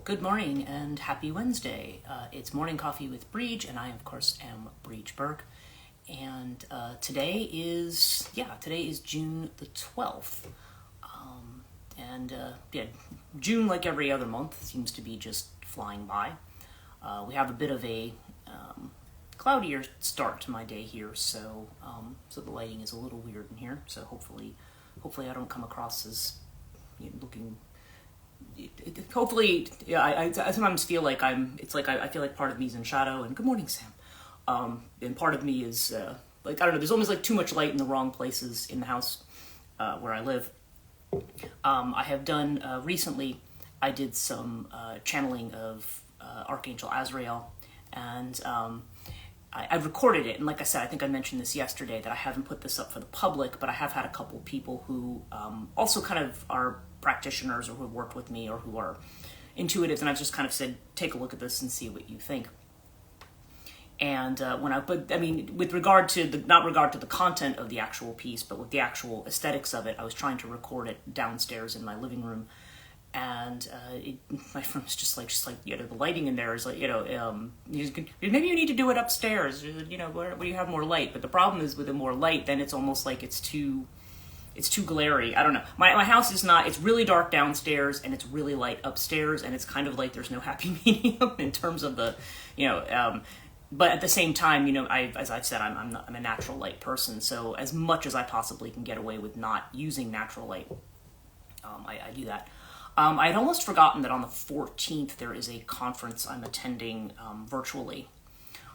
Good morning and happy Wednesday. It's Morning Coffee with Brigid, and I, of course, am Brigid Burke. And today is June the 12th. June, like every other month, seems to be just flying by. We have a bit of a cloudier start to my day here, so the lighting is a little weird in here. So hopefully I don't come across as looking. Hopefully, yeah. I sometimes feel like I feel like part of me is in shadow. And good morning, Sam. And part of me is I don't know. There's almost like too much light in the wrong places in the house where I live. I have done recently. I did some channeling of Archangel Azrael, and I recorded it. And like I said, I think I mentioned this yesterday that I haven't put this up for the public, but I have had a couple people who also kind of are practitioners or who have worked with me or who are intuitives, and I've just kind of said, take a look at this and see what you think. And with regard to the content of the actual piece, but with the actual aesthetics of it, I was trying to record it downstairs in my living room, and my friend's just like the lighting in there is like maybe you need to do it upstairs, where you have more light. But the problem is with the more light, then it's almost like it's too glary. I don't know. My house is not, it's really dark downstairs and it's really light upstairs, and it's kind of like there's no happy medium in terms of the, but at the same time, as I've said, I'm a natural light person. So as much as I possibly can get away with not using natural light, I do that. I had almost forgotten that on the 14th, there is a conference I'm attending virtually.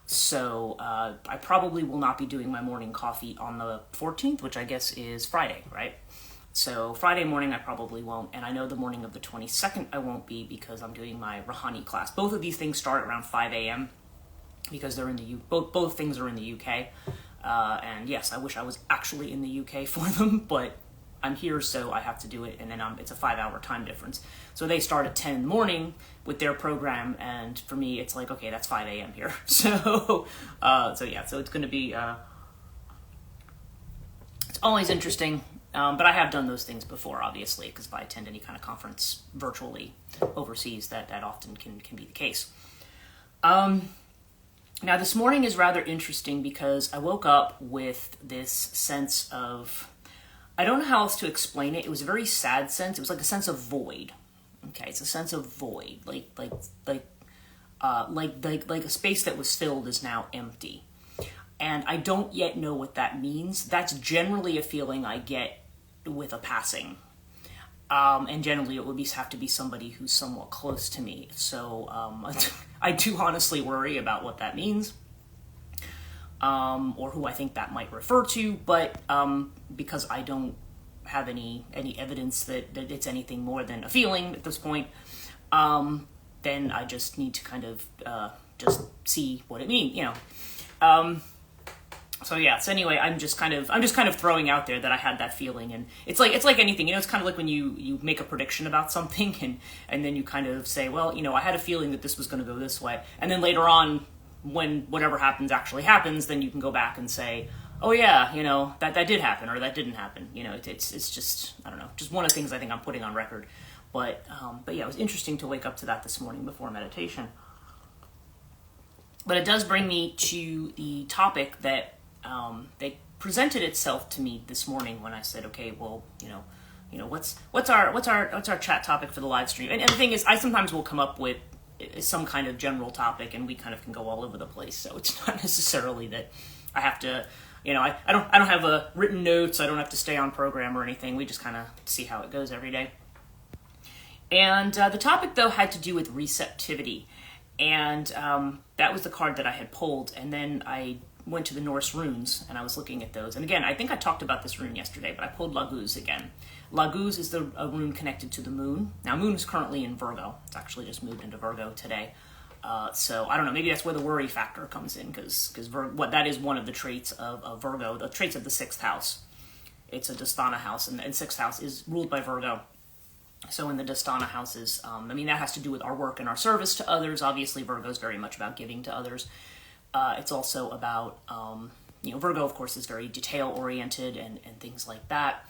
So I probably will not be doing my morning coffee on the 14th, which I guess is Friday, right? So Friday morning I probably won't, and I know the morning of the 22nd I won't be because I'm doing my Rahani class. Both of these things start around 5 a.m. because they're in the both things are in the UK. And yes, I wish I was actually in the UK for them, but I'm here, so I have to do it, and then it's a 5-hour time difference. So they start at 10 in the morning with their program, and for me, it's like, okay, that's 5 a.m. here. So it's going to be, it's always interesting, but I have done those things before, obviously, because if I attend any kind of conference virtually overseas, that often can be the case. Now, this morning is rather interesting because I woke up with this sense of, I don't know how else to explain it. It was a very sad sense. It was like a sense of void. Okay, it's a sense of void, like a space that was filled is now empty, and I don't yet know what that means. That's generally a feeling I get with a passing, and generally it would have to be somebody who's somewhat close to me. So I do honestly worry about what that means. Or who I think that might refer to, but because I don't have any evidence that it's anything more than a feeling at this point, then I just need to kind of just see what it means, So anyway, I'm just kind of throwing out there that I had that feeling, and it's like anything, it's kind of like when you make a prediction about something, and then you kind of say, well, I had a feeling that this was going to go this way, and then later on, when whatever happens actually happens, then you can go back and say, oh yeah, that did happen, or that didn't happen. It's just, I don't know, just one of the things I think I'm putting on record. But yeah, it was interesting to wake up to that this morning before meditation. But it does bring me to the topic that presented itself to me this morning when I said, okay, well, what's our chat topic for the live stream? And the thing is, I sometimes will come up with some kind of general topic, and we kind of can go all over the place. So it's not necessarily that I have to, I don't have written notes. I don't have to stay on program or anything. We just kind of see how it goes every day. And the topic, though, had to do with receptivity. And that was the card that I had pulled. And then I went to the Norse runes, and I was looking at those. And again, I think I talked about this rune yesterday, but I pulled Laguz again. Laguz is a rune connected to the moon. Now, moon is currently in Virgo. It's actually just moved into Virgo today. So I don't know, maybe that's where the worry factor comes in, because that is one of the traits of Virgo, the traits of the 6th house. It's a Dastana house, and 6th house is ruled by Virgo. So in the Dastana houses, that has to do with our work and our service to others. Obviously, Virgo is very much about giving to others. It's also about, Virgo, of course, is very detail-oriented and things like that.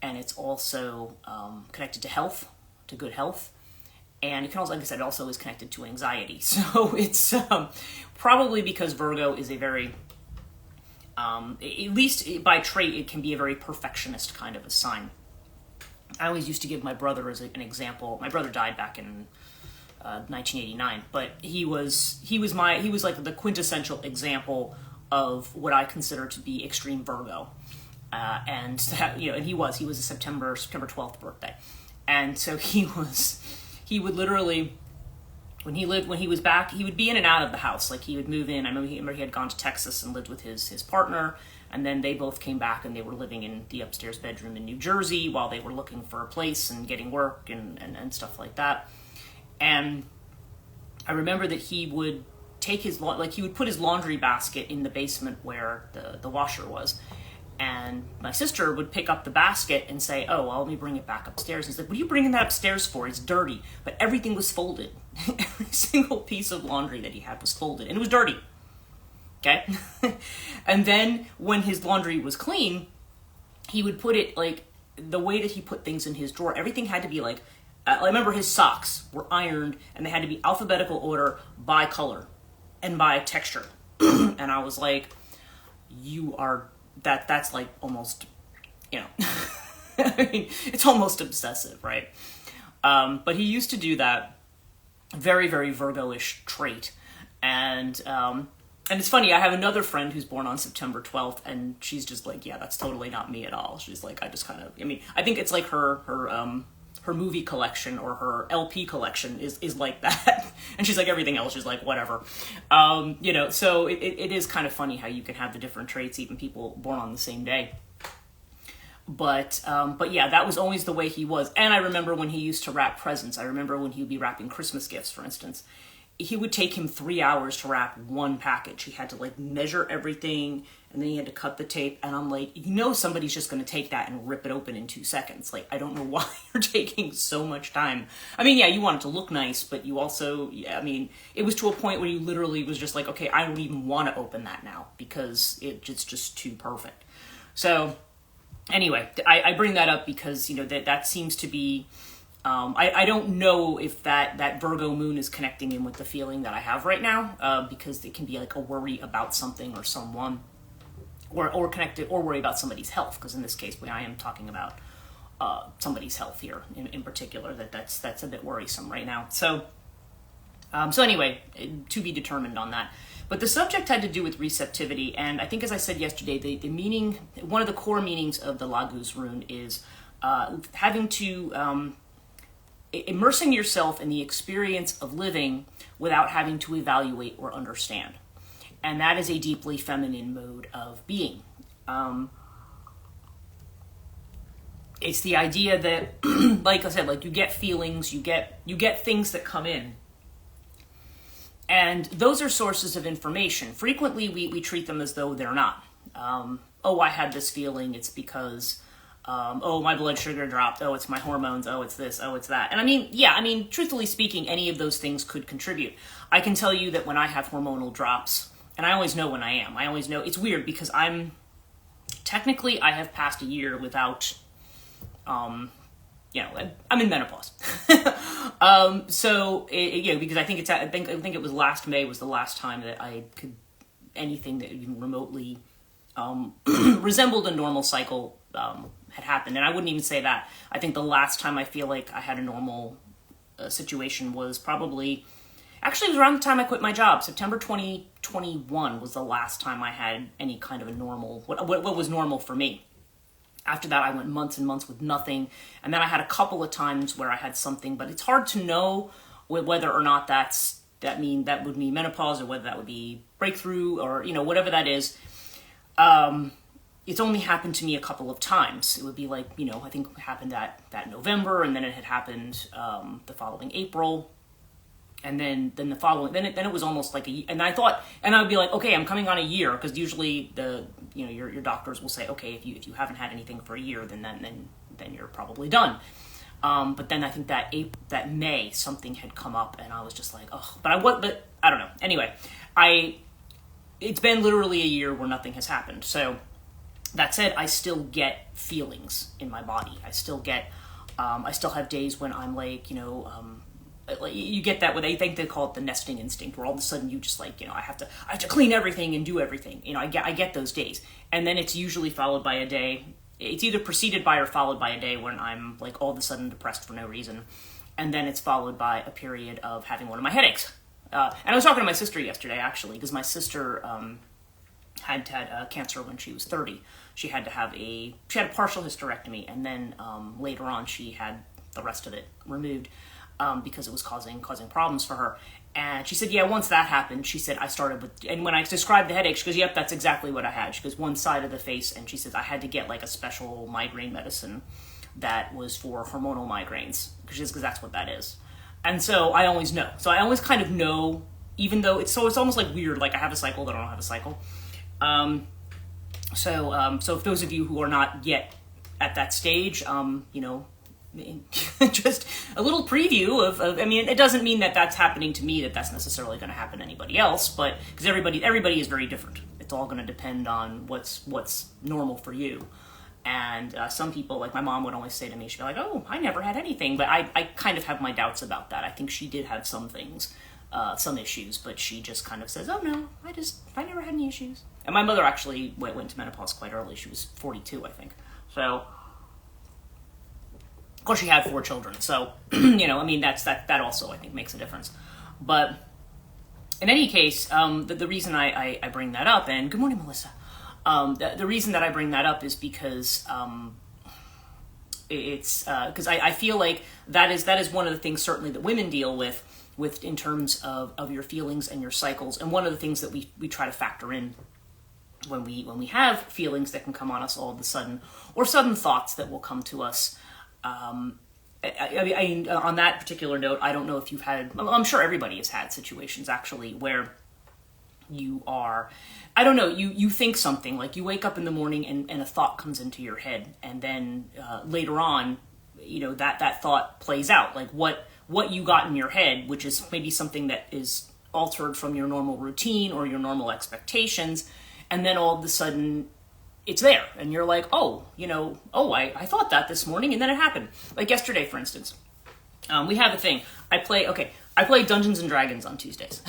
And it's also connected to health, to good health. And it can also, like I said, it also is connected to anxiety. So it's probably because Virgo is a very, at least by trait, it can be a very perfectionist kind of a sign. I always used to give my brother as an example. My brother died back in 1989, but he was like the quintessential example of what I consider to be extreme Virgo, and that, and he was a September 12th birthday, and so he would literally, when he was back, he would be in and out of the house. Like he would move in. I remember he had gone to Texas and lived with his partner, and then they both came back and they were living in the upstairs bedroom in New Jersey while they were looking for a place and getting work and stuff like that. And I remember that he would take he would put his laundry basket in the basement where the washer was. And my sister would pick up the basket and say, oh, well, let me bring it back upstairs. And he's like, what are you bringing that upstairs for? It's dirty. But everything was folded. Every single piece of laundry that he had was folded. And it was dirty. Okay? And then when his laundry was clean, he would put it, like, the way that he put things in his drawer, everything had to be, like, I remember his socks were ironed, and they had to be alphabetical order by color and by texture. And I was like, that's like almost, I mean, it's almost obsessive, right? But he used to do that very, very Virgo-ish trait. And it's funny, I have another friend who's born on September 12th, and she's just like, yeah, that's totally not me at all. She's like, I think it's like her movie collection or her LP collection is like that. And she's like, everything else is like, whatever. So it is kind of funny how you can have the different traits, even people born on the same day. But yeah, that was always the way he was. And I remember when he used to wrap presents. I remember when he would be wrapping Christmas gifts, for instance. He would take him 3 hours to wrap one package. He had to like measure everything, and then he had to cut the tape. And I'm like, somebody's just going to take that and rip it open in 2 seconds. Like, I don't know why you're taking so much time. I mean, yeah, you want it to look nice, but you also, it was to a point where you literally was just like, okay, I don't even want to open that now because it's just too perfect. So anyway, I bring that up because, that seems to be, I don't know if that Virgo moon is connecting in with the feeling that I have right now, because it can be like a worry about something or someone, or connected, or worry about somebody's health. Because in this case, I am talking about somebody's health here in particular. That's a bit worrisome right now. So anyway, to be determined on that. But the subject had to do with receptivity, and I think, as I said yesterday, the meaning, one of the core meanings of the Laguz rune is having to immersing yourself in the experience of living without having to evaluate or understand. And that is a deeply feminine mode of being. It's the idea that, like I said, like you get feelings, you get things that come in. And those are sources of information. Frequently, we treat them as though they're not. I had this feeling, it's because... my blood sugar dropped. Oh, it's my hormones. Oh, it's this. Oh, it's that. And truthfully speaking, any of those things could contribute. I can tell you that when I have hormonal drops, and I always know when I am. I always know. It's weird because I have passed a year without, I'm in menopause. Because I think it was last May was the last time that I could, anything that even remotely resembled a normal cycle had happened. And I wouldn't even say that. I think the last time I feel like I had a normal situation was probably, actually it was around the time I quit my job. September 2021 was the last time I had any kind of a normal, what was normal for me. After that, I went months and months with nothing. And then I had a couple of times where I had something, but it's hard to know whether or not that would mean menopause, or whether that would be breakthrough, or, whatever that is. It's only happened to me a couple of times. It would be like, I think it happened that November, and then it had happened the following April, and then the following, then it was almost like a year. And I would be like, okay, I'm coming on a year, because usually your doctors will say, okay, if you haven't had anything for a year, then you're probably done. But then I think that May something had come up, and I was just like, oh, but I don't know. Anyway, it's been literally a year where nothing has happened. So that said, I still get feelings in my body. I still have days when I'm like, like, you get that, what they think they call it the nesting instinct, where all of a sudden you just like, I have to clean everything and do everything. I get those days. And then it's usually followed by a day. It's either preceded by or followed by a day when I'm like all of a sudden depressed for no reason. And then it's followed by a period of having one of my headaches. And I was talking to my sister yesterday, actually, because my sister had cancer when she was 30. She had a partial hysterectomy, and then later on she had the rest of it removed because it was causing problems for her. And she said, yeah, once that happened, she said, I started with, and when I described the headache, she goes, yep, that's exactly what I had. She goes, one side of the face, and she says, I had to get like a special migraine medicine that was for hormonal migraines, because that's what that is. And so I always know. So I always kind of know, even though it's almost like weird, like I have a cycle, but I don't have a cycle. So if those of you who are not yet at that stage, just a little preview of I mean, it doesn't mean that that's happening to me, that's necessarily going to happen to anybody else, but because everybody is very different. It's all going to depend on what's normal for you. And some people, like my mom would always say to me, she'd be like, oh, I never had anything, but I kind of have my doubts about that. I think she did have some things, some issues, but she just kind of says, oh no, I never had any issues. And my mother actually went to menopause quite early. She was 42, I think. So, of course, she had 4 children. So, I mean, that also, I think, makes a difference. But in any case, the reason I bring that up, and good morning, Melissa. The reason that I bring that up is because it's because I feel like that is one of the things certainly that women deal with in terms of your feelings and your cycles, and one of the things that we try to factor in when we have feelings that can come on us all of a sudden, or sudden thoughts that will come to us. I mean, on that particular note, I don't know if you've had, I'm sure everybody has had situations actually where you are, I don't know, you think something, like you wake up in the morning and a thought comes into your head, and then later on, that thought plays out, like what you got in your head, which is maybe something that is altered from your normal routine or your normal expectations, and then all of a sudden it's there, and you're like, I thought that this morning, and then it happened. Like yesterday, for instance, we have a thing. I play Dungeons and Dragons on Tuesdays.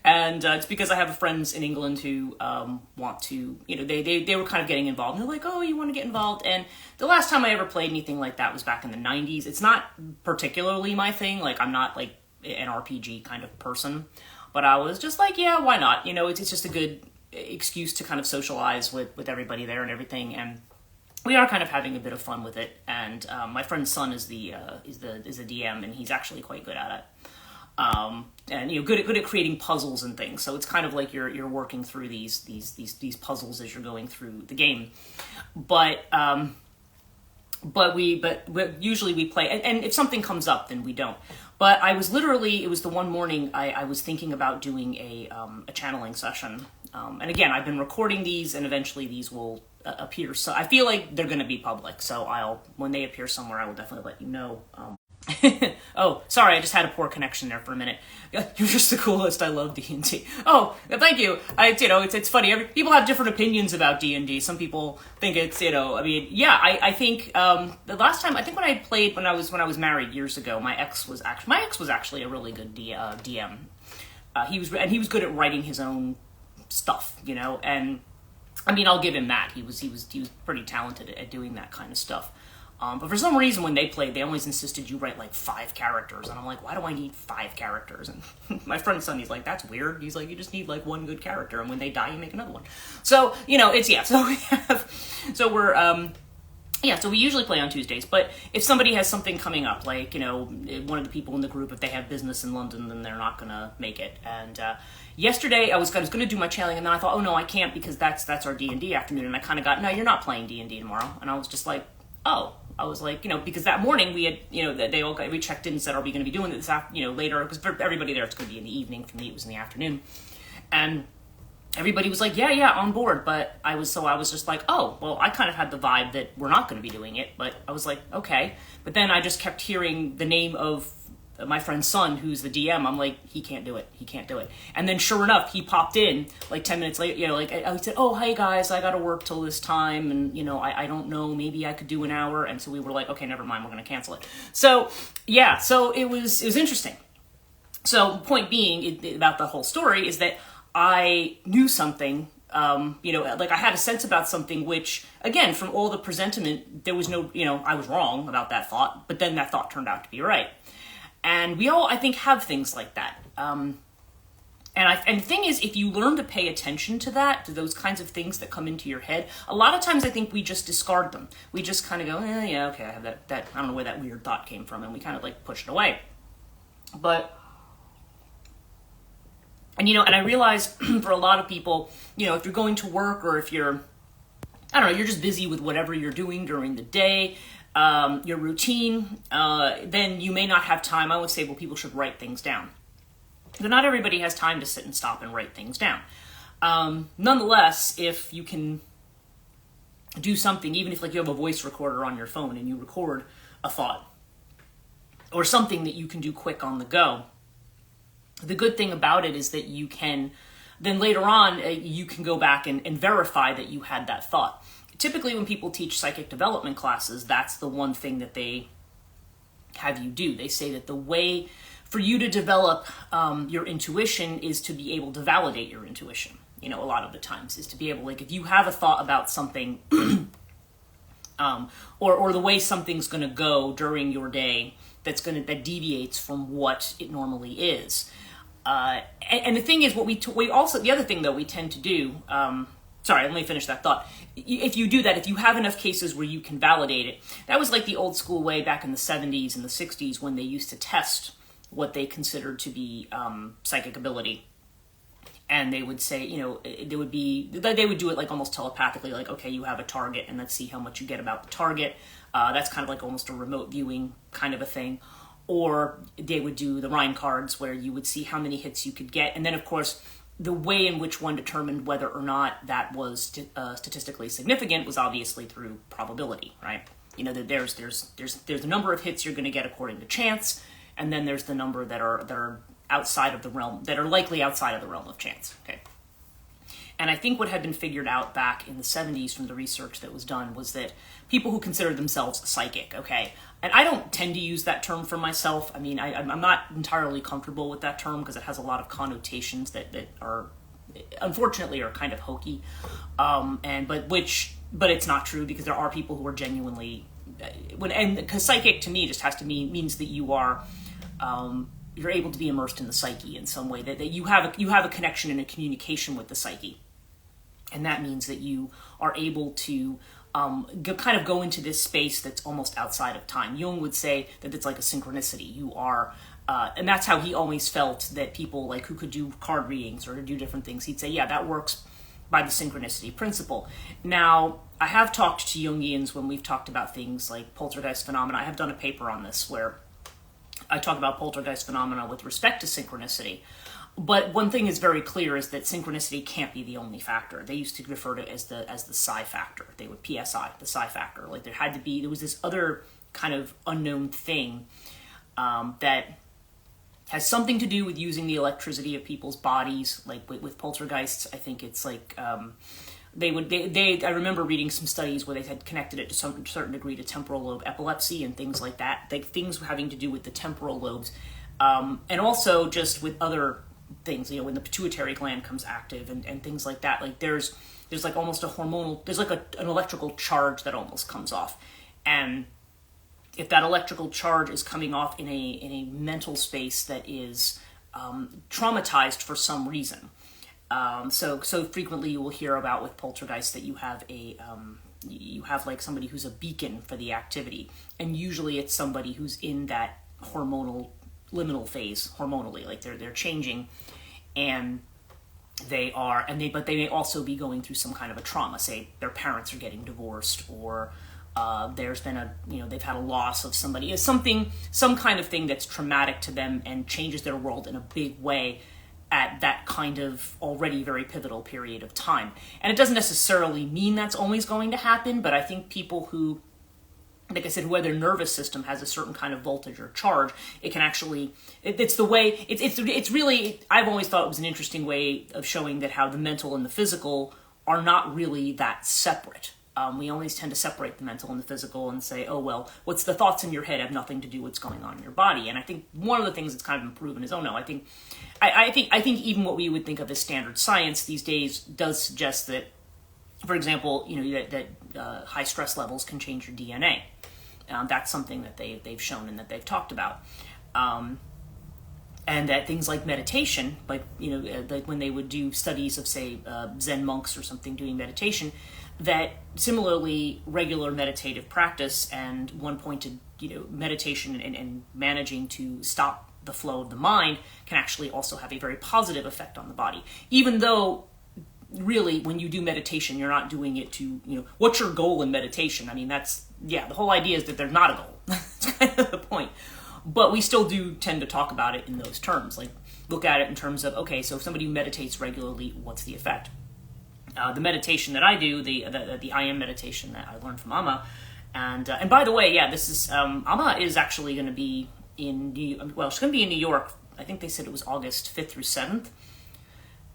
And it's because I have friends in England who want to, they were kind of getting involved. And they're like, oh, you want to get involved? And the last time I ever played anything like that was back in the 90s. It's not particularly my thing. Like, I'm not like an RPG kind of person. But I was just like, yeah, why not? It's just a good excuse to kind of socialize with everybody there and everything. And we are kind of having a bit of fun with it. And my friend's son is the DM, and he's actually quite good at it. And good at creating puzzles and things. So it's kind of like you're working through these puzzles as you're going through the game. But usually we play, and if something comes up, then we don't. But I was literally, it was the one morning I was thinking about doing a channeling session. And again, I've been recording these, and eventually these will appear. So I feel like they're going to be public. So when they appear somewhere, I will definitely let you know. Oh, sorry, I just had a poor connection there for a minute. You're just the coolest. I love D&D. Oh, thank you. It's funny. People have different opinions about D&D. Some people think it's, I think the last time, I think when I played when I was married years ago, my ex was actually a really good DM. He was good at writing his own stuff, and I mean, I'll give him that. He was pretty talented at doing that kind of stuff. But for some reason, when they played, they always insisted you write like 5 characters. And I'm like, why do I need 5 characters? And my friend's son, he's like, that's weird. He's like, you just need like 1 good character. And when they die, you make another one. So, so we usually play on Tuesdays. But if somebody has something coming up, like, one of the people in the group, if they have business in London, then they're not going to make it. And yesterday, I was going to do my channeling, and then I thought, oh, no, I can't, because that's our D&D afternoon. And I kind of got, no, you're not playing D&D tomorrow. And I was just like, oh. I was like, because that morning we had, we checked in and said, are we going to be doing this later? Because for everybody there, it's going to be in the evening. For me, it was in the afternoon. And everybody was like, yeah, on board. But I was just like, oh, well, I kind of had the vibe that we're not going to be doing it. But I was like, okay. But then I just kept hearing the name of my friend's son, who's the DM, I'm like, he can't do it. He can't do it. And then sure enough, he popped in like 10 minutes later, you know, like I said, oh, hey guys, I got to work till this time. And, you know, I don't know, maybe I could do an hour. And so we were like, okay, never mind. We're going to cancel it. So yeah, so it was interesting. So point being about the whole story is that I knew something, you know, like I had a sense about something, which again, from all the presentiment, there was no, you know, I was wrong about that thought, but then that thought turned out to be right. And we all, I think, have things like that. And the thing is, if you learn to pay attention to that, to those kinds of things that come into your head, a lot of times I think we just discard them. We just kind of go, yeah, okay, I have that, I don't know where that weird thought came from, and we kind of like push it away. And, you know, and I realize for a lot of people, you know, if you're going to work or if you're, I don't know, you're just busy with whatever you're doing during the day, your routine, then you may not have time. I would say, well, people should write things down. But not everybody has time to sit and stop and write things down. Nonetheless, if you can do something, even if like you have a voice recorder on your phone and you record a thought or something that you can do quick on the go, the good thing about it is that you can, then later on, you can go back and verify that you had that thought. Typically when people teach psychic development classes, that's the one thing that they have you do. They say that the way for you to develop your intuition is to be able to validate your intuition. You know, a lot of the times is to be able, like if you have a thought about something or the way something's going to go during your day that deviates from what it normally is. And the thing is, the other thing though we tend to do, sorry, let me finish that thought. If you do that, if you have enough cases where you can validate it, that was like the old school way back in the 70s and the 60s when they used to test what they considered to be psychic ability. And they would say, you know, they would do it like almost telepathically, like, okay, you have a target and let's see how much you get about the target. That's kind of like almost a remote viewing kind of a thing. Or they would do the Rhine cards where you would see how many hits you could get. And then, of course, the way in which one determined whether or not that was statistically significant was obviously through probability, right? You know, that there's the number of hits you're going to get according to chance, and then there's the number that are outside of the realm, that are likely outside of the realm of chance, okay? And I think what had been figured out back in the 70s from the research that was done was that people who consider themselves psychic, okay, and I don't tend to use that term for myself. I mean, I'm not entirely comfortable with that term because it has a lot of connotations that are, unfortunately, are kind of hokey, but it's not true because there are people who are genuinely, because psychic to me just has to means that you are, you're able to be immersed in the psyche in some way, that you have a connection and a communication with the psyche. And that means that you are able to kind of go into this space that's almost outside of time. Jung would say that it's like a synchronicity. You are, and that's how he always felt that people like who could do card readings or to do different things, he'd say, yeah, that works by the synchronicity principle. Now, I have talked to Jungians when we've talked about things like poltergeist phenomena. I have done a paper on this where I talk about poltergeist phenomena with respect to synchronicity. But one thing is very clear is that synchronicity can't be the only factor. They used to refer to it as the psi factor. They would PSI, the psi factor. Like there was this other kind of unknown thing that has something to do with using the electricity of people's bodies. Like with poltergeists, I think it's like I remember reading some studies where they had connected it to some certain degree to temporal lobe epilepsy and things like that. Like things having to do with the temporal lobes, and also just with other things, you know, when the pituitary gland comes active and things like that. Like there's like almost a hormonal, there's like an electrical charge that almost comes off. And if that electrical charge is coming off in a mental space that is traumatized for some reason, so frequently you will hear about with poltergeists that you have like somebody who's a beacon for the activity, and usually it's somebody who's in that hormonal liminal phase hormonally, like they're changing, and but they may also be going through some kind of a trauma. Say their parents are getting divorced, or there's been they've had a loss of somebody, some kind of thing that's traumatic to them and changes their world in a big way at that kind of already very pivotal period of time. And it doesn't necessarily mean that's always going to happen, but I think people who like I said, where their nervous system has a certain kind of voltage or charge, it can actually, it's the way, it's really, I've always thought it was an interesting way of showing that how the mental and the physical are not really that separate. We always tend to separate the mental and the physical and say, oh, well, what's the thoughts in your head have nothing to do with what's going on in your body. And I think one of the things that's kind of been proven is, oh no, I think even what we would think of as standard science these days does suggest that, for example, that high stress levels can change your DNA. That's something that they've shown and that they've talked about. And that things like meditation, like when they would do studies of, say, Zen monks or something doing meditation, that similarly regular meditative practice and one-pointed meditation and managing to stop the flow of the mind can actually also have a very positive effect on the body. Even though really when you do meditation, you're not doing it to, what's your goal in meditation? I mean, the whole idea is that there's not a goal. That's kind of the point. But we still do tend to talk about it in those terms. Like, look at it in terms of, okay, so if somebody meditates regularly, what's the effect? The meditation that I do, the I am meditation that I learned from Amma, and by the way, this is Amma is actually going to be she's going to be in New York. I think they said it was August 5th through 7th,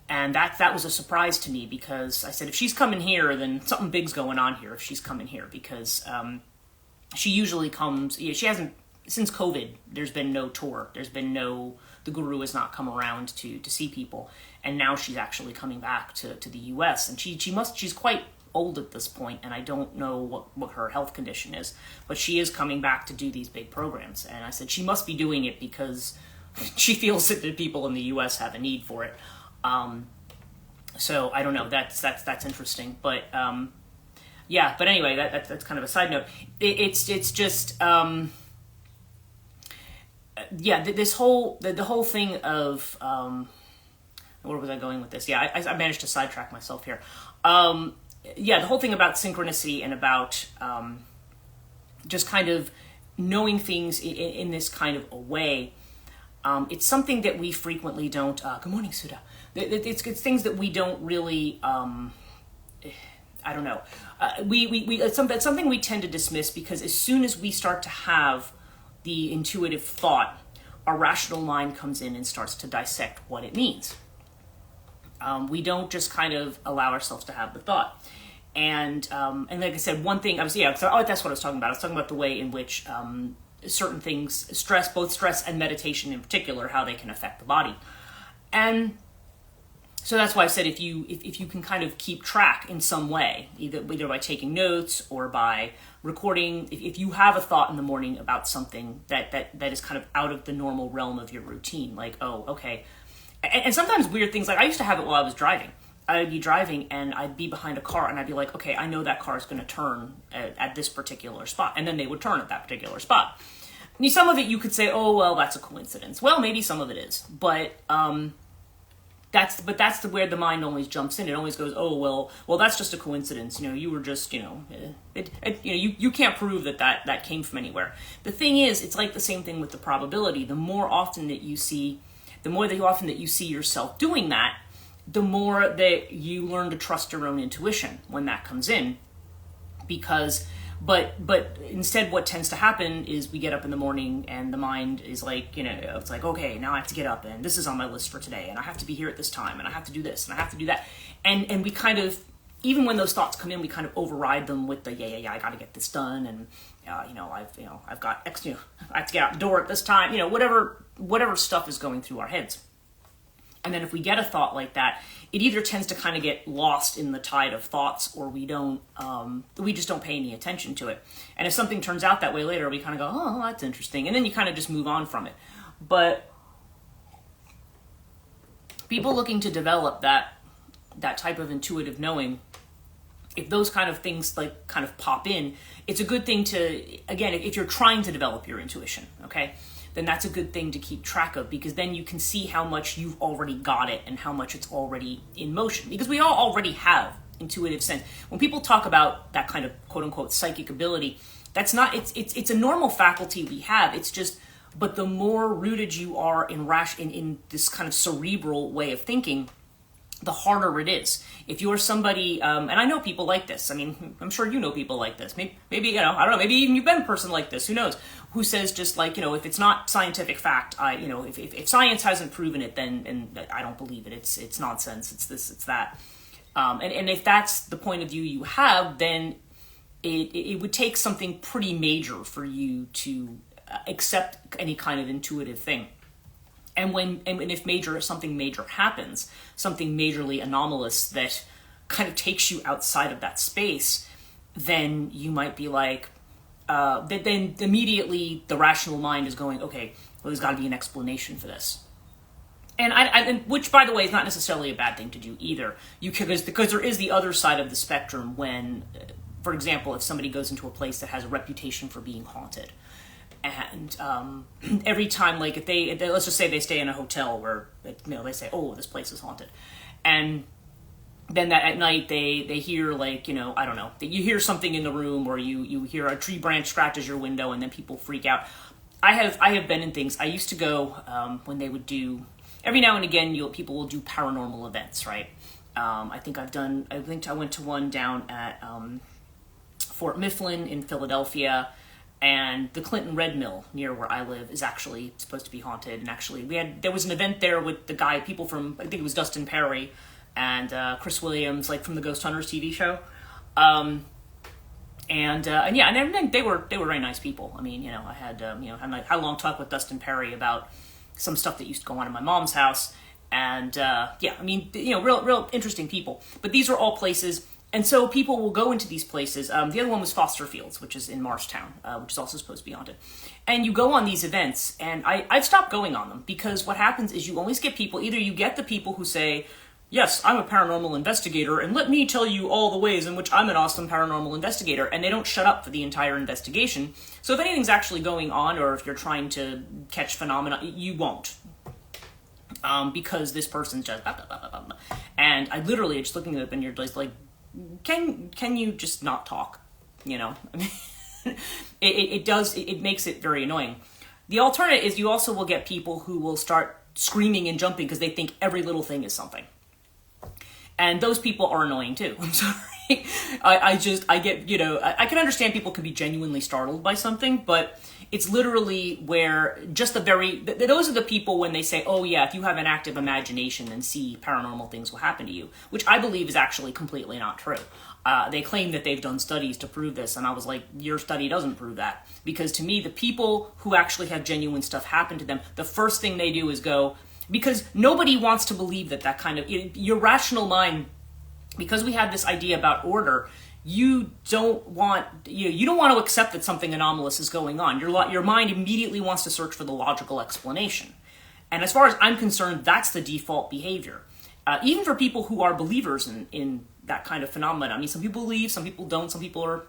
and that was a surprise to me because I said if she's coming here, then something big's going on here. If she's coming here, because she usually comes. She hasn't since COVID. There's been no tour. The guru has not come around to see people. And now she's actually coming back to the U.S. And she's quite old at this point, and I don't know what her health condition is, but she is coming back to do these big programs. And I said she must be doing it because she feels that the people in the U.S. have a need for it. So I don't know. That's interesting, but But anyway, that's kind of a side note. It's just this whole the whole thing of. Where was I going with this? I managed to sidetrack myself here. The whole thing about synchronicity and about just kind of knowing things in this kind of a way. It's something that we frequently don't. Good morning, Sudha. It's things that we don't really. I don't know. It's something we tend to dismiss because as soon as we start to have the intuitive thought, our rational mind comes in and starts to dissect what it means. We don't just kind of allow ourselves to have the thought. And like I said, one thing, that's what I was talking about. I was talking about the way in which certain things, both stress and meditation in particular, how they can affect the body. And so that's why I said if you can kind of keep track in some way, either by taking notes or by recording, if you have a thought in the morning about something that is kind of out of the normal realm of your routine, like, oh, okay. And sometimes weird things, like I used to have it while I was driving. I'd be driving and I'd be behind a car and I'd be like, okay, I know that car is going to turn at this particular spot. And then they would turn at that particular spot. Some of it you could say, oh, well, that's a coincidence. Well, maybe some of it is. But that's where the mind always jumps in. It always goes, oh, well, that's just a coincidence. You were just, you can't prove that came from anywhere. The thing is, it's like the same thing with the probability. The more often that you see yourself doing that, the more that you learn to trust your own intuition when that comes in. But instead what tends to happen is we get up in the morning and the mind is like, it's like, okay, now I have to get up and this is on my list for today and I have to be here at this time and I have to do this and I have to do that. And we kind of, even when those thoughts come in, we kind of override them with the, I got to get this done. And, I've got X, I have to get out the door at this time, whatever stuff is going through our heads. And then if we get a thought like that, it either tends to kind of get lost in the tide of thoughts or we just don't pay any attention to it. And if something turns out that way later, we kind of go, oh, that's interesting. And then you kind of just move on from it. But people looking to develop that type of intuitive knowing, if those kind of things like kind of pop in, it's a good thing to, again, if you're trying to develop your intuition, okay, then that's a good thing to keep track of because then you can see how much you've already got it and how much it's already in motion because we all already have intuitive sense. When people talk about that kind of quote unquote psychic ability, that's not, it's a normal faculty we have. It's just, but the more rooted you are in this kind of cerebral way of thinking, the harder it is. If you're somebody, and I know people like this. I mean, I'm sure you know people like this. Maybe you know, I don't know. Maybe even you've been a person like this. Who knows? Who says just like, you know, if it's not scientific fact, if science hasn't proven it, then and I don't believe it. It's nonsense. It's this. It's that. And if that's the point of view you have, then it would take something pretty major for you to accept any kind of intuitive thing. And if something major happens, something majorly anomalous that kind of takes you outside of that space, then you might be like, then immediately the rational mind is going, okay, well, there's got to be an explanation for this. And which, by the way, is not necessarily a bad thing to do either. Because there is the other side of the spectrum when, for example, if somebody goes into a place that has a reputation for being haunted, and every time, like if they let's just say they stay in a hotel where they say, oh, this place is haunted, and then that at night they hear, like, I don't know, you hear something in the room, or you hear a tree branch scratches your window, and then people freak out. I have been in things. I used to go when they would do, every now and again people will do paranormal events, right? I think I went to one down at Fort Mifflin in Philadelphia. And the Clinton Red Mill near where I live is actually supposed to be haunted. And actually, there was an event there with people from, I think it was Dustin Perry and Chris Williams, like from the Ghost Hunters TV show. And they were very nice people. I mean, I had had a long talk with Dustin Perry about some stuff that used to go on in my mom's house. And real interesting people. But these are all places. And so people will go into these places. The other one was Foster Fields, which is in Marshtown, which is also supposed to be haunted. And you go on these events, and I've stopped going on them, because what happens is you always get people, either you get the people who say, yes, I'm a paranormal investigator, and let me tell you all the ways in which I'm an awesome paranormal investigator, and they don't shut up for the entire investigation. So if anything's actually going on, or if you're trying to catch phenomena, you won't. Because this person's just blah, blah, blah, blah, blah. And I literally just looking at it, and you're just like, can you just not talk? I mean, it makes it very annoying. The alternative is you also will get people who will start screaming and jumping because they think every little thing is something. And those people are annoying too. I'm sorry. I can understand people can be genuinely startled by something, but it's literally where just those are the people when they say, oh yeah, if you have an active imagination and see paranormal things will happen to you, which I believe is actually completely not true. They claim that they've done studies to prove this, and I was like, your study doesn't prove that. Because to me, the people who actually have genuine stuff happen to them, the first thing they do is go, because nobody wants to believe that kind of, your rational mind, because we have this idea about order, you don't want to accept that something anomalous is going on. Your mind immediately wants to search for the logical explanation. And as far as I'm concerned, that's the default behavior. Even for people who are believers in that kind of phenomenon. I mean, some people believe, some people don't. A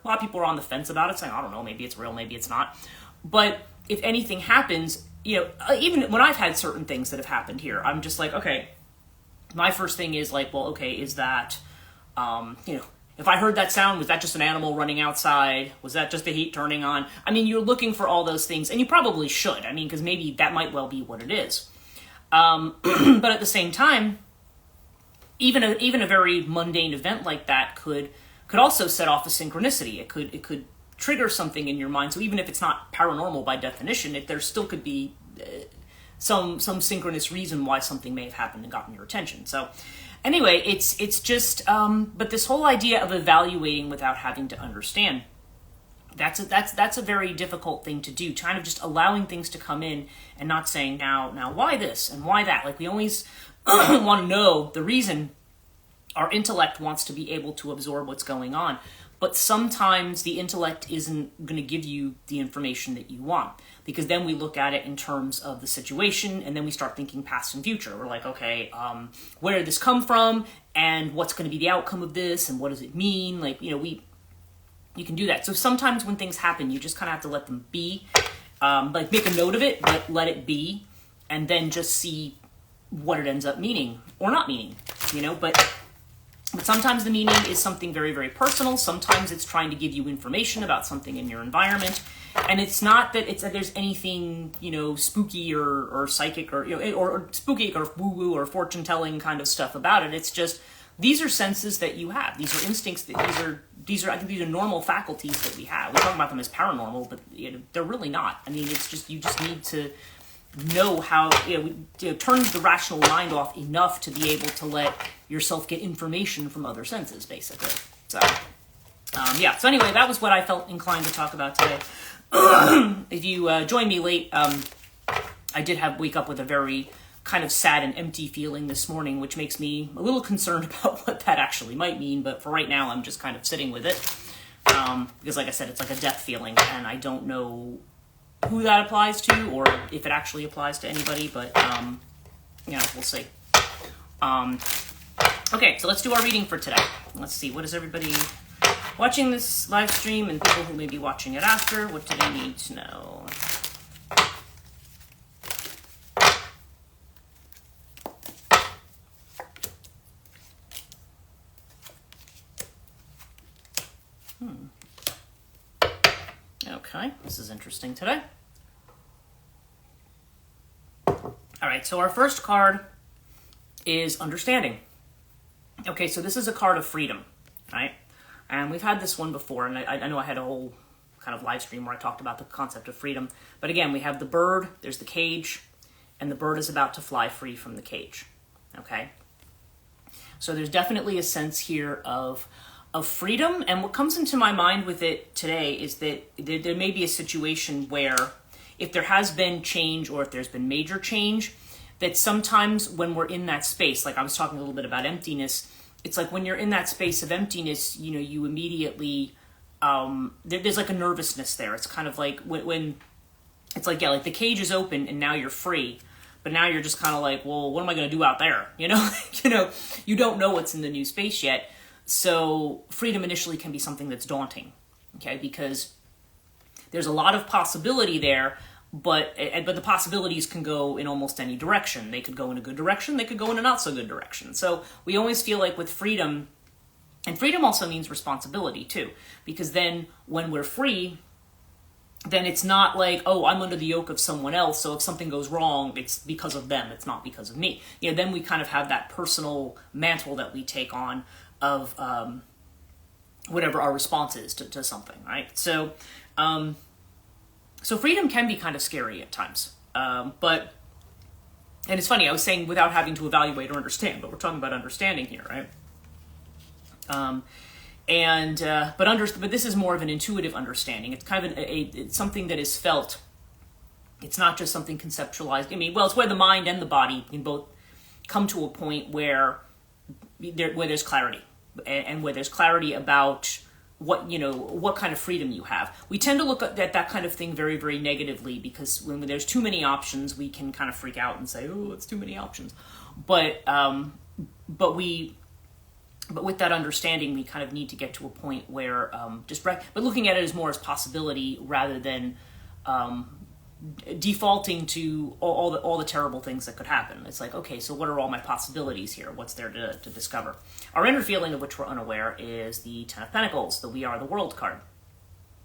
lot of people are on the fence about it, saying, I don't know, maybe it's real, maybe it's not. But if anything happens, even when I've had certain things that have happened here, I'm just like, okay, my first thing is like, well, okay, is that, if I heard that sound, was that just an animal running outside? Was that just the heat turning on? I mean, you're looking for all those things, and you probably should. I mean, because maybe that might well be what it is. But at the same time, even a very mundane event like that could also set off a synchronicity. It could trigger something in your mind. So even if it's not paranormal by definition, there still could be some synchronous reason why something may have happened and gotten your attention. So anyway, it's just but this whole idea of evaluating without having to understand, that's a very difficult thing to do. Kind of just allowing things to come in and not saying now why this and why that. Like we always want to know the reason. Our intellect wants to be able to absorb what's going on, but sometimes the intellect isn't going to give you the information that you want, because then we look at it in terms of the situation, and then we start thinking past and future. We're like, okay, where did this come from, and what's going to be the outcome of this, and what does it mean? Like, you can do that. So sometimes when things happen, you just kind of have to let them be, like make a note of it, but let it be, and then just see what it ends up meaning or not meaning, But But sometimes the meaning is something very, very personal. Sometimes it's trying to give you information about something in your environment. And it's not that there's anything, spooky or psychic or spooky or woo-woo or fortune-telling kind of stuff about it. It's just, these are senses that you have. These are instincts I think these are normal faculties that we have. We talk about them as paranormal, but they're really not. I mean, it's just, you just need to know how, turn the rational mind off enough to be able to let yourself get information from other senses, basically. So, so anyway, that was what I felt inclined to talk about today. If you joined me late, I did wake up with a very kind of sad and empty feeling this morning, which makes me a little concerned about what that actually might mean, but for right now, I'm just kind of sitting with it. Because like I said, it's like a death feeling, and I don't know who that applies to, or if it actually applies to anybody, but, we'll see. Okay, so let's do our reading for today. Let's see, what is everybody watching this live stream, and people who may be watching it after, what do they need to know? Okay, this is interesting today. All right, so our first card is Understanding. Okay, so this is a card of freedom, right? And we've had this one before, and I know I had a whole kind of live stream where I talked about the concept of freedom. But again, we have the bird, there's the cage, and the bird is about to fly free from the cage, okay? So there's definitely a sense here of freedom, and what comes into my mind with it today is that there may be a situation where if there has been change or if there's been major change, that sometimes when we're in that space, like I was talking a little bit about emptiness, it's like when you're in that space of emptiness, you immediately, there's like a nervousness there. It's kind of like when it's like, like the cage is open and now you're free, but now you're just kind of like, well, what am I going to do out there? You don't know what's in the new space yet. So freedom initially can be something that's daunting, okay? Because there's a lot of possibility there, but the possibilities can go in almost any direction. They could go in a good direction, they could go in a not so good direction. So we always feel like with freedom, and freedom also means responsibility too, because then when we're free, then it's not like, oh, I'm under the yoke of someone else, so if something goes wrong, it's because of them, it's not because of me. Then we kind of have that personal mantle that we take on of whatever our response is to something, right? So freedom can be kind of scary at times. And it's funny, I was saying without having to evaluate or understand, but we're talking about understanding here, right? But this is more of an intuitive understanding. It's kind of it's something that is felt. It's not just something conceptualized. It's where the mind and the body can both come to a point where there's clarity, and where there's clarity about what kind of freedom you have. We tend to look at that kind of thing very, very negatively, because when there's too many options, we can kind of freak out and say, oh, it's too many options. But with that understanding, we kind of need to get to a point where but looking at it as more as possibility rather than defaulting to all the terrible things that could happen. It's like, okay, so what are all my possibilities here? What's there to discover? Our inner feeling of which we're unaware is the Ten of Pentacles, the We Are the World card.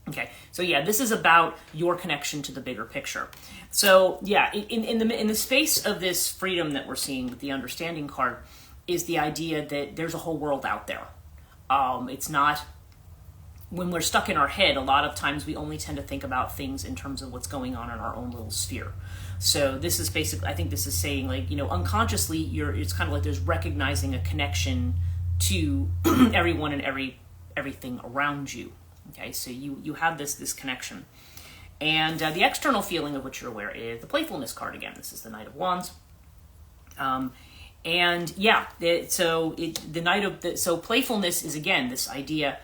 Okay, so this is about your connection to the bigger picture. So in the space of this freedom that we're seeing with the Understanding card is the idea that there's a whole world out there. It's not, when we're stuck in our head, a lot of times we only tend to think about things in terms of what's going on in our own little sphere. So this is basically, I think this is saying, like, unconsciously, it's kind of like there's recognizing a connection to everyone and everything around you. Okay, so you have this connection. And the external feeling of which you're aware is the Playfulness card again. This is the Knight of Wands. So playfulness is, again, this idea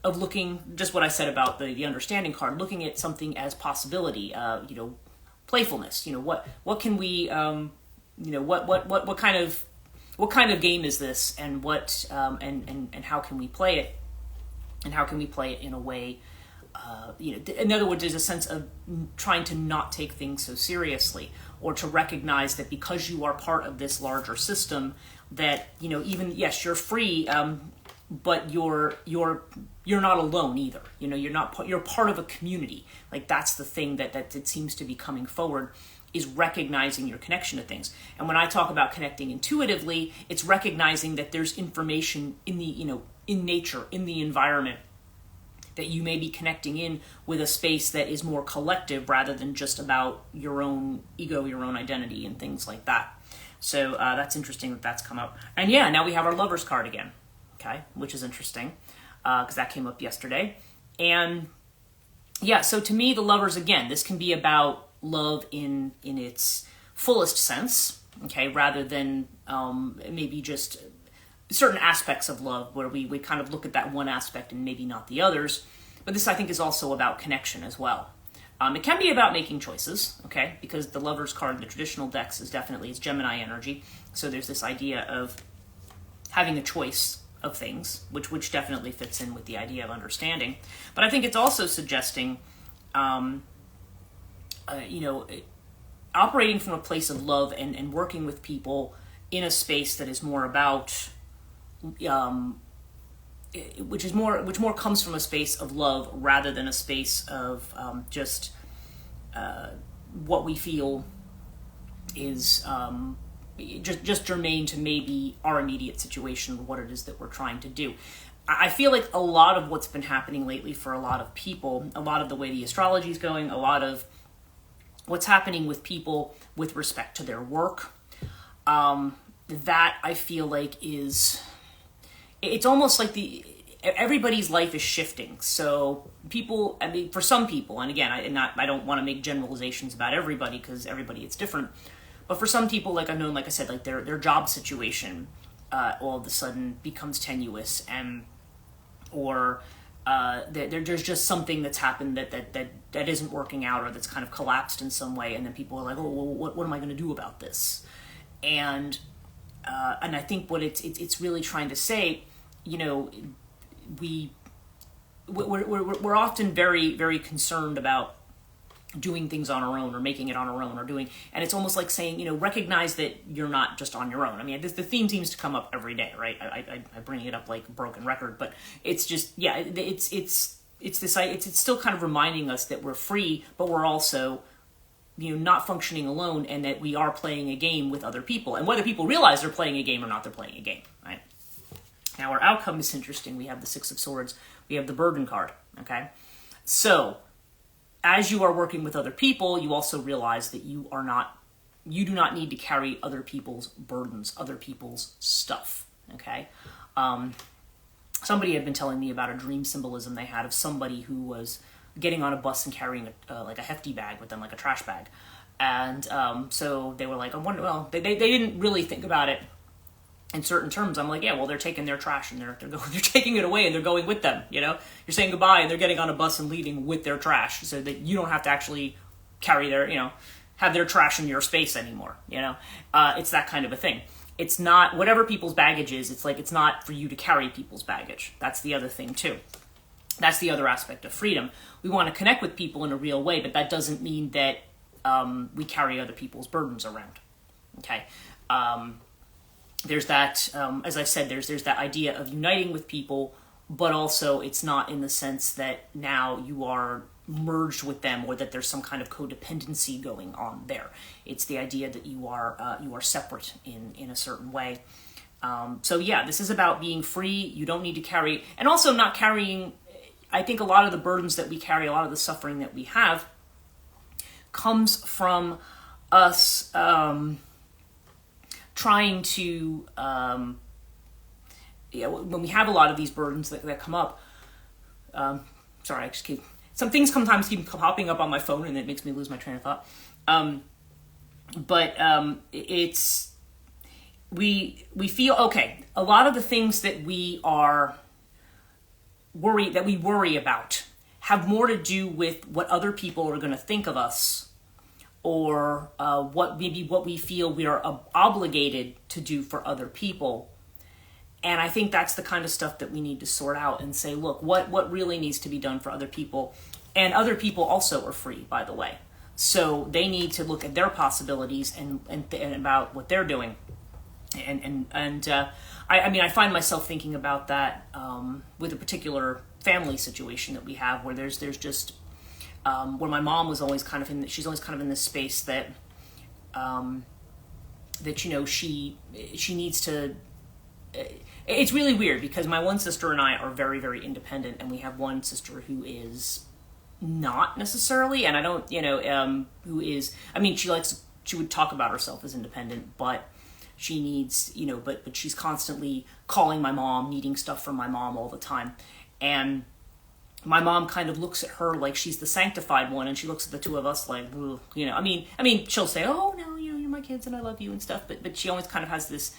of looking, just what I said about the Understanding card, looking at something as possibility, playfulness, what can we, what kind of game is this, and what, and how can we play it, and how can we play it in a way in other words, there's a sense of trying to not take things so seriously, or to recognize that because you are part of this larger system, that, even, yes, you're free, but you're not alone either. You're part of a community. Like, that's the thing that it seems to be coming forward, is recognizing your connection to things. And when I talk about connecting intuitively, it's recognizing that there's information in the, in nature, in the environment, that you may be connecting in with a space that is more collective rather than just about your own ego, your own identity, and things like that. So that's interesting that that's come up. And yeah, now we have our Lovers card again, okay, which is interesting because that came up yesterday. And yeah, so to me, the Lovers, again, this can be about love in its fullest sense, okay, rather than maybe just certain aspects of love where we kind of look at that one aspect and maybe not the others. But this, I think, is also about connection as well. It can be about making choices, okay, because the Lovers card in the traditional decks is definitely Gemini energy. So there's this idea of having a choice of things, which definitely fits in with the idea of understanding. But I think it's also suggesting, operating from a place of love and working with people in a space that is more about, which more comes from a space of love rather than a space of just what we feel is just germane to maybe our immediate situation or what it is that we're trying to do. I feel like a lot of what's been happening lately for a lot of people, a lot of the way the astrology is going, a lot of what's happening with people with respect to their work, that I feel like it's almost like everybody's life is shifting. So people, for some people, and again, I don't want to make generalizations about everybody because everybody it's different. But for some people, like I've known, like I said, like their job situation all of a sudden becomes tenuous, or there's just something that's happened that isn't working out, or that's kind of collapsed in some way, and then people are like, oh, well, what am I going to do about this? And I think what it's really trying to say, we're often very, very concerned about doing things on our own or making it on our own and it's almost like saying, recognize that you're not just on your own. I mean, the theme seems to come up every day, right? I bring it up like a broken record, but it's just, yeah, it's still kind of reminding us that we're free, but we're also, not functioning alone, and that we are playing a game with other people. And whether people realize they're playing a game or not, they're playing a game, right? Now, our outcome is interesting. We have the Six of Swords. We have the Burden card, okay? So, as you are working with other people, you also realize that you do not need to carry other people's burdens, other people's stuff, okay? Somebody had been telling me about a dream symbolism they had of somebody who was getting on a bus and carrying like a hefty bag with them, like a trash bag. And so they were like, they didn't really think about it in certain terms. I'm like, yeah, well, they're taking their trash and they're taking it away and they're going with them, You're saying goodbye and they're getting on a bus and leaving with their trash so that you don't have to actually carry their, have their trash in your space anymore, It's that kind of a thing. It's not, whatever people's baggage is, it's not for you to carry people's baggage. That's the other thing, too. That's the other aspect of freedom. We want to connect with people in a real way, but that doesn't mean that we carry other people's burdens around, okay? There's that, as I've said, there's that idea of uniting with people, but also it's not in the sense that now you are merged with them or that there's some kind of codependency going on there. It's the idea that you are separate in a certain way. So yeah, this is about being free. You don't need to carry, and also not carrying. I think a lot of the burdens that we carry, a lot of the suffering that we have, comes from us trying to, when we have a lot of these burdens that come up, sorry, I just keep, some things sometimes keep popping up on my phone and it makes me lose my train of thought. It's, we feel, okay, a lot of the things that we worry about have more to do with what other people are going to think of us, or what we feel we are obligated to do for other people, And I think that's the kind of stuff that we need to sort out and say, look, what really needs to be done for other people? And other people also are free, by the way. So they need to look at their possibilities and about what they're doing. I mean, I find myself thinking about that with a particular family situation that we have, where there's just where my mom was always kind of she's always kind of in this space that she needs to. It's really weird because my one sister and I are very, very independent, and we have one sister who is not necessarily, and I don't, who is. I mean, she would talk about herself as independent, but she needs, but she's constantly calling my mom, needing stuff from my mom all the time. And my mom kind of looks at her like she's the sanctified one, and she looks at the two of us like, I mean, she'll say, oh, no, you're my kids and I love you and stuff. But she always kind of has this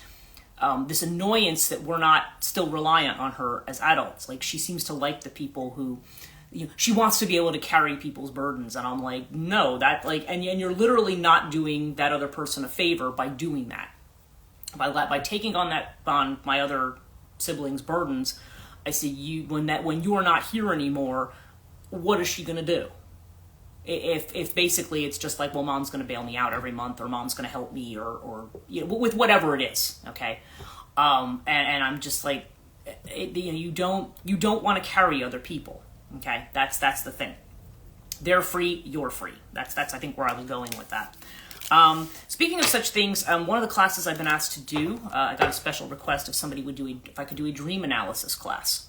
annoyance that we're not still reliant on her as adults. Like, she seems to like the people who, she wants to be able to carry people's burdens. And I'm like, no, and you're literally not doing that other person a favor by doing that. By taking on my other siblings' burdens. I said, when you are not here anymore, what is she going to do? If basically it's just like, well, mom's going to bail me out every month, or mom's going to help me, or with whatever it is, okay? And I'm just like, you don't want to carry other people, okay? That's the thing. They're free, you're free. That's I think where I was going with that. Speaking of such things, one of the classes I've been asked to do, I got a special request if I could do a dream analysis class.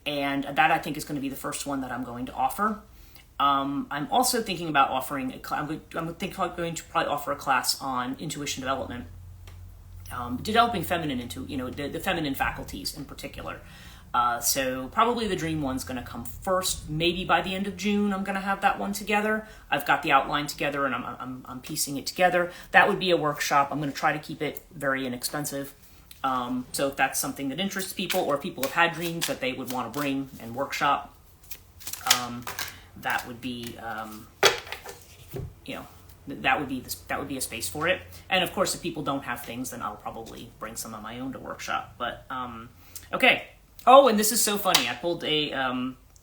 And that I think is going to be the first one that I'm going to offer. I'm also thinking about offering, I'm going to probably offer a class on intuition development, developing feminine the feminine faculties in particular. So probably the dream one's going to come first. Maybe by the end of June, I'm going to have that one together. I've got the outline together, and I'm piecing it together. That would be a workshop. I'm going to try to keep it very inexpensive. So if that's something that interests people, or people have had dreams that they would want to bring and workshop, that would be, that would be a space for it. And of course, if people don't have things, then I'll probably bring some of my own to workshop. But okay. Oh, and this is so funny. I pulled a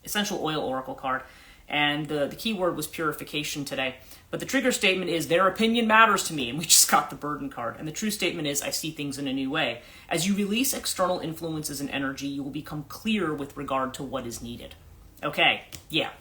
essential oil oracle card, and the key word was purification today. But the trigger statement is, their opinion matters to me, and we just got the burden card. And the true statement is, I see things in a new way. As you release external influences and energy, you will become clear with regard to what is needed. Okay, yeah.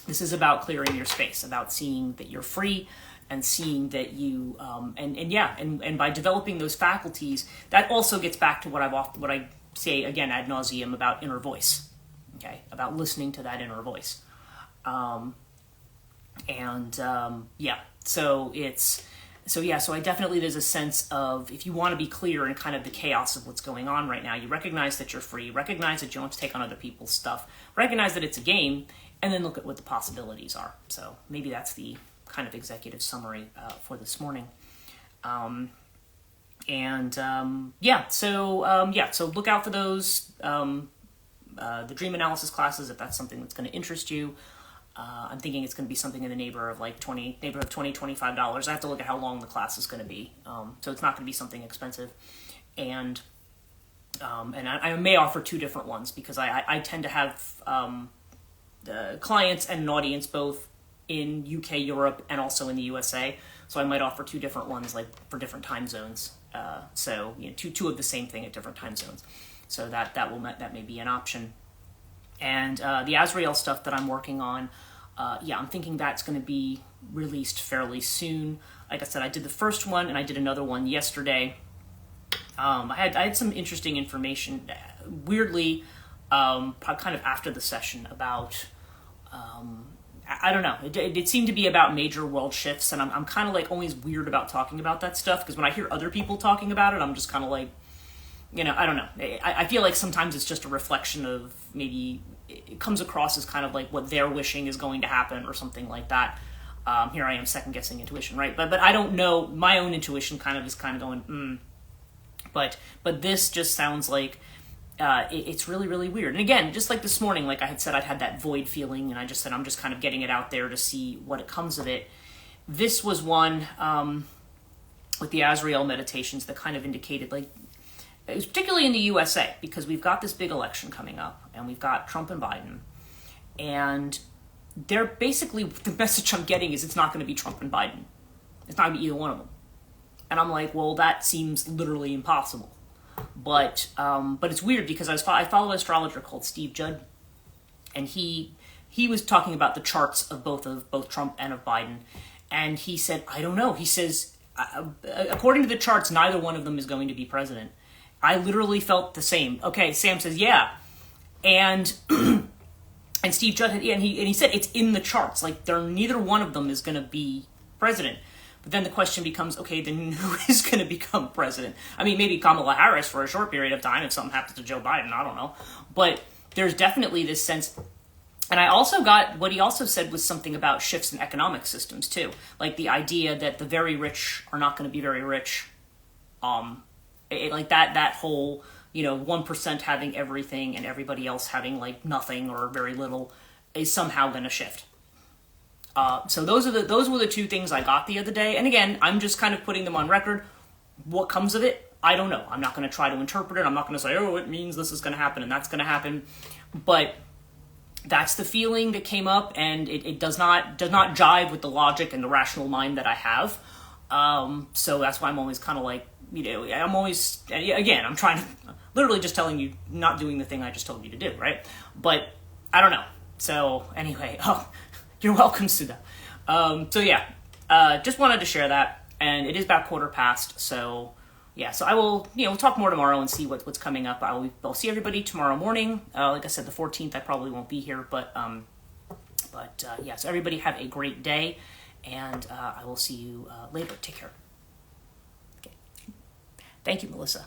This is about clearing your space, about seeing that you're free, and seeing that you, and by developing those faculties, that also gets back to what I say again ad nauseum about inner voice, okay, about listening to that inner voice. So I definitely, there's a sense of, if you want to be clear in kind of the chaos of what's going on right now, you recognize that you're free, recognize that you don't have to take on other people's stuff, recognize that it's a game, and then look at what the possibilities are. So maybe that's the kind of executive summary for this morning. So look out for those, the dream analysis classes, if that's something that's going to interest you. I'm thinking it's going to be something in the neighborhood of like $20, $25. I have to look at how long the class is going to be. So it's not going to be something expensive. And I may offer two different ones, because I tend to have clients and an audience both in UK, Europe, and also in the USA. So I might offer two different ones, like for different time zones. Two of the same thing at different time zones. So that may be an option. And the Azrael stuff that I'm working on, I'm thinking that's going to be released fairly soon. Like I said, I did the first one, and I did another one yesterday. I had some interesting information, weirdly, kind of after the session about, I don't know, it seemed to be about major world shifts, and I'm kind of like always weird about talking about that stuff, because when I hear other people talking about it, I'm just kind of like, I don't know. I feel like sometimes it's just a reflection of, maybe it comes across as kind of like what they're wishing is going to happen or something like that. Here I am second guessing intuition, right? But I don't know. My own intuition is going, But this just sounds like it's really, really weird. And again, just like this morning, like I had said, I'd had that void feeling, and I just said I'm just kind of getting it out there to see what it comes of it. This was one with the Azrael meditations that kind of indicated, like, particularly in the USA, because we've got this big election coming up, and we've got Trump and Biden, and they're basically, the message I'm getting is it's not going to be Trump and Biden. It's not going to be either one of them. And I'm like, well, that seems literally impossible. But it's weird because I follow an astrologer called Steve Judd, and he was talking about the charts of both Trump and of Biden, and he said, I don't know. He says, according to the charts, neither one of them is going to be president. I literally felt the same. Okay, Sam says, yeah, and and Steve Judd, and he said it's in the charts. Like, neither one of them is going to be president. But then the question becomes, okay, then who is going to become president? I mean, maybe Kamala Harris for a short period of time if something happens to Joe Biden. I don't know. But there's definitely this sense. And I also got, what he also said was something about shifts in economic systems, too. Like the idea that the very rich are not going to be very rich. Like that whole, 1% having everything and everybody else having, like, nothing or very little is somehow going to shift. So those were the two things I got the other day. And again, I'm just kind of putting them on record. What comes of it, I don't know. I'm not going to try to interpret it. I'm not going to say, oh, it means this is going to happen and that's going to happen. But that's the feeling that came up, and it does not jive with the logic and the rational mind that I have. So that's why I'm always kind of like, I'm always, again, I'm trying to, literally just telling you, not doing the thing I just told you to do, right? But I don't know. So anyway, you're welcome, Sudha. So yeah, just wanted to share that, and it is about 15:15. So yeah, so I will, we'll talk more tomorrow and see what's coming up. I'll see everybody tomorrow morning. Like I said, the 14th, I probably won't be here, but yeah. So everybody have a great day, and I will see you later. Take care. Okay. Thank you, Melissa.